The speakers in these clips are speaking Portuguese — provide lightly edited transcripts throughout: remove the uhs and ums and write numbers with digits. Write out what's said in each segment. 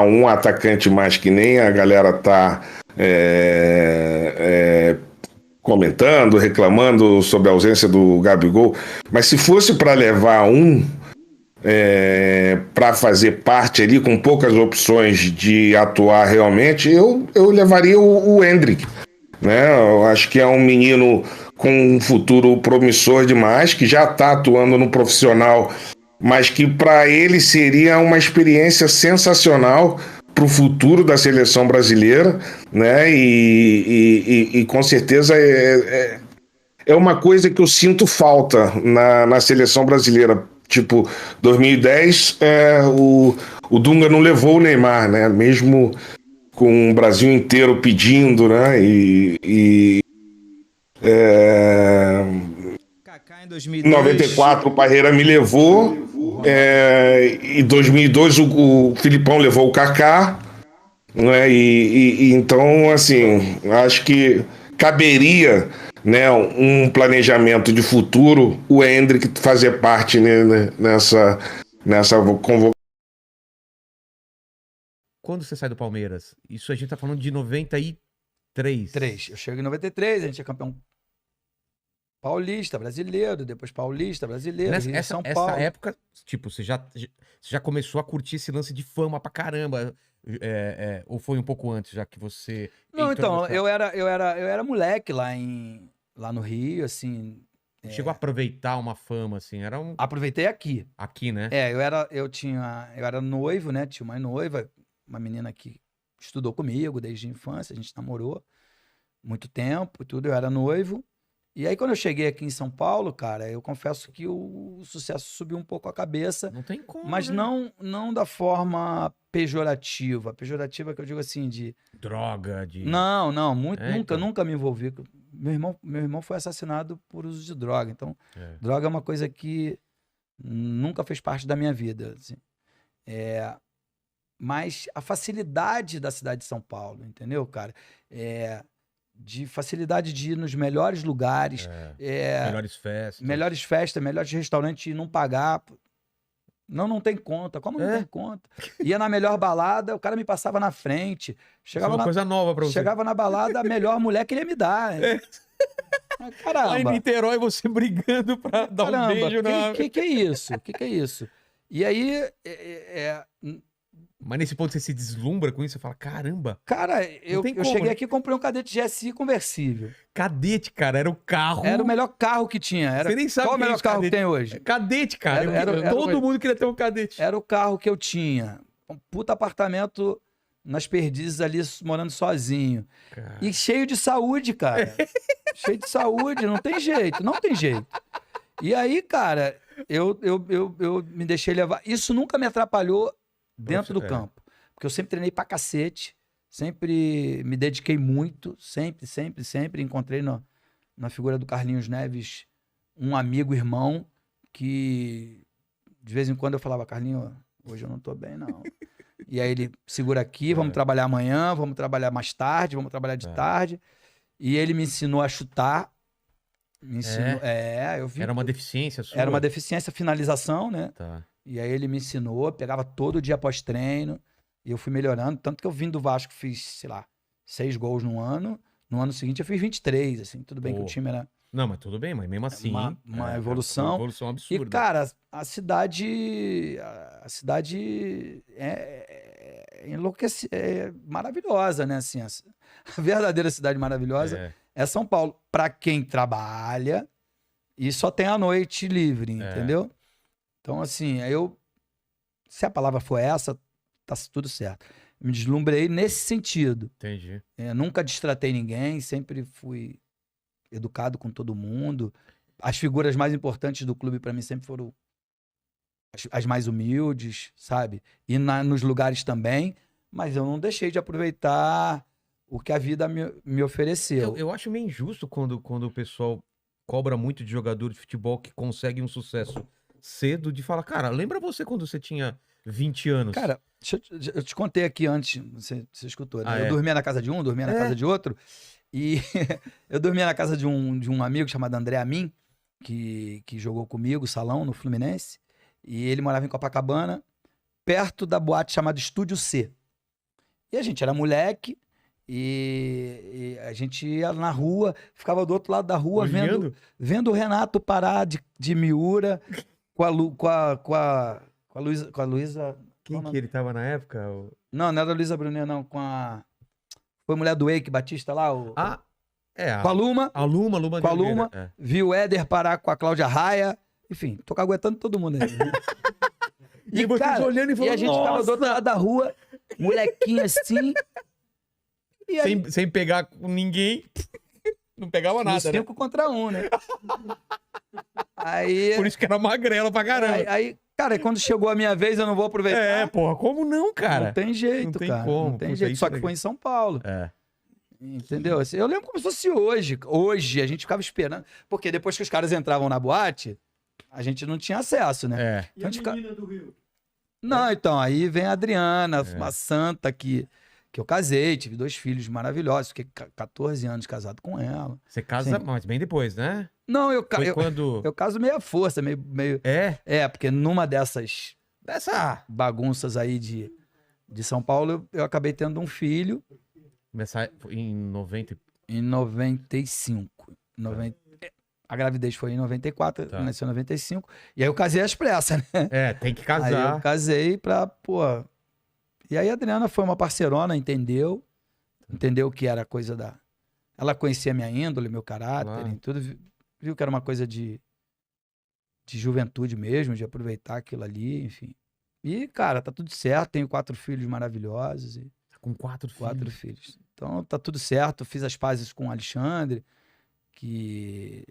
um atacante mais que nem a galera tá comentando, reclamando sobre a ausência do Gabigol, mas se fosse para levar um para fazer parte ali com poucas opções de atuar realmente, eu levaria o Endrick, né? Eu acho que é um menino com um futuro promissor demais, que já está atuando no profissional, mas que para ele seria uma experiência sensacional para o futuro da seleção brasileira, né? E com certeza é uma coisa que eu sinto falta na seleção brasileira. Tipo, 2010, o Dunga não levou o Neymar, né? Mesmo com o Brasil inteiro pedindo, né? Kaká em Em 2002. 94 o Parreira me levou, em 2002 o Filipão levou o Kaká, né? Então, assim, acho que caberia, né, um planejamento de futuro, o Endrick fazer parte, né, nessa convocação. Quando você sai do Palmeiras? Isso a gente tá falando de 93. 3. Eu chego em 93, a gente é campeão paulista, brasileiro, depois paulista, brasileiro, Rio de São Essa Paulo. época, tipo, você já começou a curtir esse lance de fama pra caramba. Ou foi um pouco antes, já que você. Não, entrou então, nessa- eu era moleque lá no Rio, assim. Chegou a aproveitar uma fama, assim. Era um. Aproveitei aqui. Aqui, né? Eu era noivo, né? Tinha uma noiva, uma menina que estudou comigo desde a infância, a gente namorou muito tempo e tudo, eu era noivo. E aí, quando eu cheguei aqui em São Paulo, cara, eu confesso que o sucesso subiu um pouco a cabeça, Não tem como, mas né? não da forma pejorativa. Pejorativa que eu digo assim, de. Droga, de. Não, Então. nunca me envolvi. Meu irmão foi assassinado por uso de droga. Então, É. droga é uma coisa que nunca fez parte da minha vida, assim. Mas a facilidade da cidade de São Paulo, entendeu, cara? De facilidade de ir nos melhores lugares, Melhores festas. melhores festas, melhores restaurantes e não pagar. Não tem conta. Como não É. tem conta? Ia na melhor balada, o cara me passava na frente. Isso é uma coisa nova pra você. Chegava na balada, a melhor mulher que ele ia me dar. Lá em Caramba. Niterói, você brigando pra dar um Caramba, beijo na. que é isso? Que é isso? E aí, Mas nesse ponto você se deslumbra com isso, você fala, caramba, cara, Não tem eu como, cheguei né? aqui e comprei um Cadete GSI conversível. cadete, cara, era o carro. Era o melhor carro que tinha. Você nem sabe Qual o o que é melhor isso, carro que cadete. tem hoje? Cadete, cara. Era Todo o- mundo queria ter um cadete. Era o carro que eu tinha. Um puta apartamento nas Perdizes ali, morando sozinho. Cara. E cheio de saúde, cara. Cheio de saúde, não tem jeito, não tem jeito. E aí, cara, eu me deixei levar. Isso nunca me atrapalhou dentro do campo. Porque eu sempre treinei pra cacete, sempre me dediquei muito, sempre. Encontrei na figura do Carlinhos Neves um amigo, irmão, que de vez em quando eu falava, Carlinhos, hoje eu não tô bem, não. E aí ele segura aqui, vamos trabalhar amanhã, vamos trabalhar mais tarde, vamos trabalhar de tarde. E ele me ensinou a chutar. Me ensinou. Eu vi. Era uma deficiência sua? Era uma deficiência, finalização, né? Tá. E aí ele me ensinou, pegava todo dia após treino. E eu fui melhorando. Tanto que eu vim do Vasco, fiz, sei lá, 6 gols no ano. No ano seguinte eu fiz 23, assim. Tudo bem que o time era Não, mas tudo bem, mas mesmo assim. uma evolução. Uma evolução absurda. E, cara, a cidade é maravilhosa, né? Assim, a verdadeira cidade maravilhosa é São Paulo. Para quem trabalha e só tem a noite livre, entendeu? Então, assim, se a palavra for essa, tá tudo certo. Me deslumbrei nesse sentido. Entendi. Nunca destratei ninguém, sempre fui educado com todo mundo. As figuras mais importantes do clube para mim sempre foram as mais humildes, sabe? E nos lugares também, mas eu não deixei de aproveitar o que a vida me ofereceu. Eu acho meio injusto quando o pessoal cobra muito de jogador de futebol que consegue um sucesso cedo, de falar, cara, lembra você quando você tinha 20 anos? Cara, eu te contei aqui antes, você escutou, né? Eu dormia na casa de um, dormia na casa de outro, e eu dormia na casa de um amigo chamado André Amin, que jogou comigo, salão, no Fluminense, e ele morava em Copacabana, perto da boate chamada Estúdio C. E a gente era moleque e a gente ia na rua, ficava do outro lado da rua vendo o Renato parar de Miura com a Luísa. Quem que ele tava na época? Não era a Luísa Brunet, não. Foi a mulher do Eike Batista lá. Com a Luma. A Luma. Com a Luma. Viu o Éder parar com a Cláudia Raia. Enfim, tô caguetando todo mundo aí. E vocês cara, olhando e falando, a gente ficava do outro lado da rua, molequinho assim. E aí, sem pegar com ninguém. Não pegava nada, 5 contra 1, né? Aí, por isso que era magrela pra caramba. Aí, cara, quando chegou a minha vez, eu não vou aproveitar. Porra, como não, cara? Não tem jeito, não tem cara. Como. Não tem jeito. Só que foi em São Paulo. Entendeu? Assim, eu lembro como se fosse hoje. Hoje, a gente ficava esperando. Porque depois que os caras entravam na boate, a gente não tinha acesso, né? E a menina do Rio? Não, então, aí vem a Adriana, uma santa que eu casei, tive 2 filhos maravilhosos, fiquei 14 anos casado com ela. Você casa, mas bem depois, né? Não, eu quando... caso meio à força, meio... Porque numa dessa bagunças aí de São Paulo, eu acabei tendo um filho. Começar em 90... Em 95. A gravidez foi em 94, nasceu em 95. E aí eu casei às pressas, né? Tem que casar. Aí eu casei pra, E aí a Adriana foi uma parceirona, entendeu que era coisa da... Ela conhecia minha índole, meu caráter, e tudo. Viu que era uma coisa de juventude mesmo, de aproveitar aquilo ali, enfim. E, cara, tá tudo certo. Tenho 4 filhos maravilhosos. Com 4 filhos? 4 filhos. Então tá tudo certo. Fiz as pazes com o Alexandre, que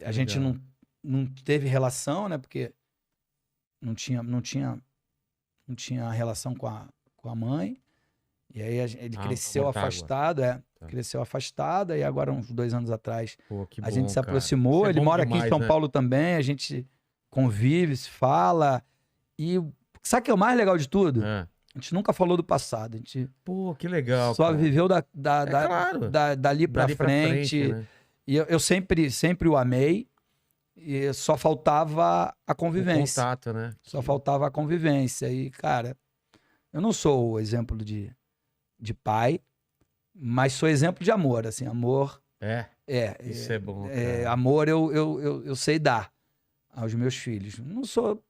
a gente não teve relação, né? Porque não tinha relação com a mãe. E aí ele cresceu afastado, cresceu afastado, e agora uns 2 anos atrás a gente se aproximou. Ele mora aqui em São Paulo também, a gente convive, se fala. E sabe o que é o mais legal de tudo? A gente nunca falou do passado. A gente que legal. Só viveu dali pra frente. Né? E eu sempre o amei. E só faltava a convivência. O contato, né? Só faltava a convivência. E, cara, eu não sou o exemplo de pai, mas sou exemplo de amor. Assim, amor. Isso é bom. Cara. Amor eu sei dar aos meus filhos.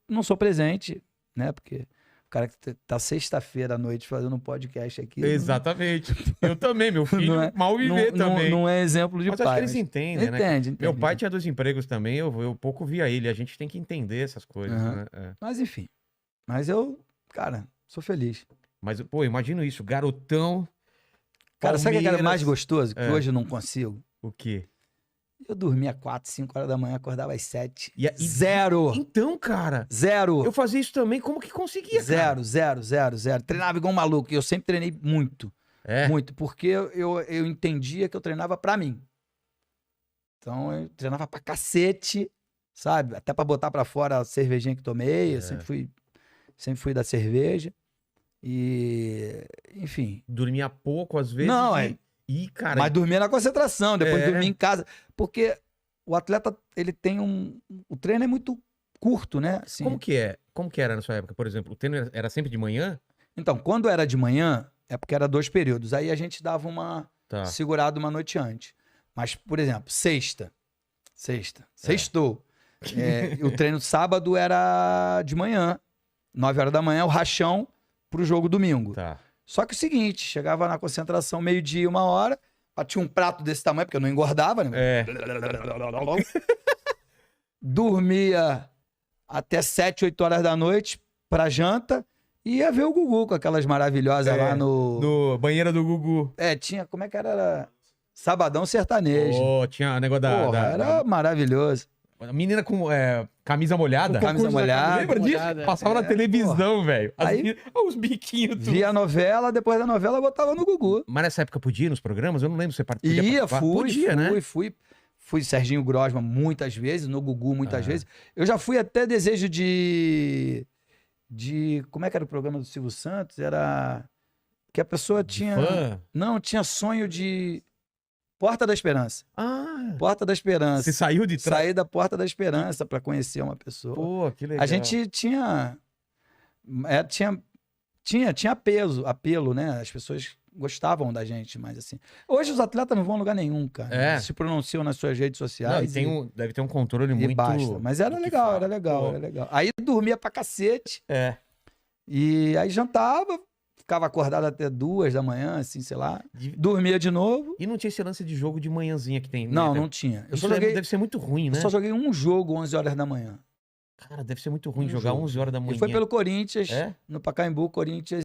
Não sou presente, né? Porque o cara que tá sexta-feira à noite fazendo um podcast aqui. Exatamente. Eu também, meu filho mal viver também. Não é exemplo de mas pai. Acho que eles entendem, né? Entende. Meu pai tinha 2 empregos também, eu pouco via ele. A gente tem que entender essas coisas, né? Mas enfim. Mas eu, cara, sou feliz. Mas, imagino isso, garotão. Cara, sabe o que era mais gostoso? Que hoje eu não consigo. O quê? Eu dormia 4, 5 horas da manhã, acordava às 7. Zero! Então, cara... Zero! Eu fazia isso também, como que conseguia, cara? Zero. Treinava igual um maluco, e eu sempre treinei muito. Muito, porque eu entendia que eu treinava pra mim. Então, eu treinava pra cacete, sabe? Até pra botar pra fora a cervejinha que tomei, eu sempre fui da cerveja. E, enfim... Dormia pouco, às vezes... Não, cara... Mas dormia na concentração, depois dormia em casa. Porque o atleta, ele tem o treino é muito curto, né? Assim, Como que era na sua época, por exemplo? O treino era sempre de manhã? Então, quando era de manhã, é porque era 2 períodos. Aí a gente dava uma segurada uma noite antes. Mas, por exemplo, sextou. O treino sábado era de manhã. 9 horas da manhã, o rachão pro jogo domingo. Só que o seguinte, chegava na concentração meio-dia, 1h, batia um prato desse tamanho, porque eu não engordava, né? Dormia até 7, 8 horas da noite pra janta e ia ver o Gugu com aquelas maravilhosas lá no banheiro do Gugu. Tinha, como é que era? Sabadão Sertanejo. Tinha o negócio era maravilhoso. A menina com camisa molhada. Camisa molhada. Lembra disso? Passava na televisão, velho. Aí, os biquinhos. Tudo. Via a novela, depois da novela botava no Gugu. Mas nessa época podia ir nos programas? Eu não lembro se você podia participar. Fui Serginho Grosman muitas vezes, no Gugu muitas vezes. Eu já fui até desejo de... Como é que era o programa do Silvio Santos? Era... Que a pessoa tinha... Fã? Não, tinha sonho de... Porta da Esperança. Porta da Esperança. Você saiu de trás? Saí da Porta da Esperança para conhecer uma pessoa. Pô, que legal. A gente tinha Tinha apelo, né? As pessoas gostavam da gente, mas assim. Hoje os atletas não vão a lugar nenhum, cara. É. Eles se pronunciam nas suas redes Não, e sociais. deve ter um controle e muito... basta. Mas era do que legal, fala. era legal, Pô, era legal. Aí dormia pra cacete. É. E aí jantava, ficava acordado até 2 da manhã, assim, sei lá. De- Dormia de novo. E não tinha esse lance de jogo de manhãzinha que tem. Não, né? não tinha. Eu Isso só joguei, deve ser muito ruim, né? eu só joguei um jogo 11 horas da manhã. Cara, deve ser muito ruim Um jogar jogo. 11 horas da manhã. E foi pelo Corinthians, É? no Pacaembu, Corinthians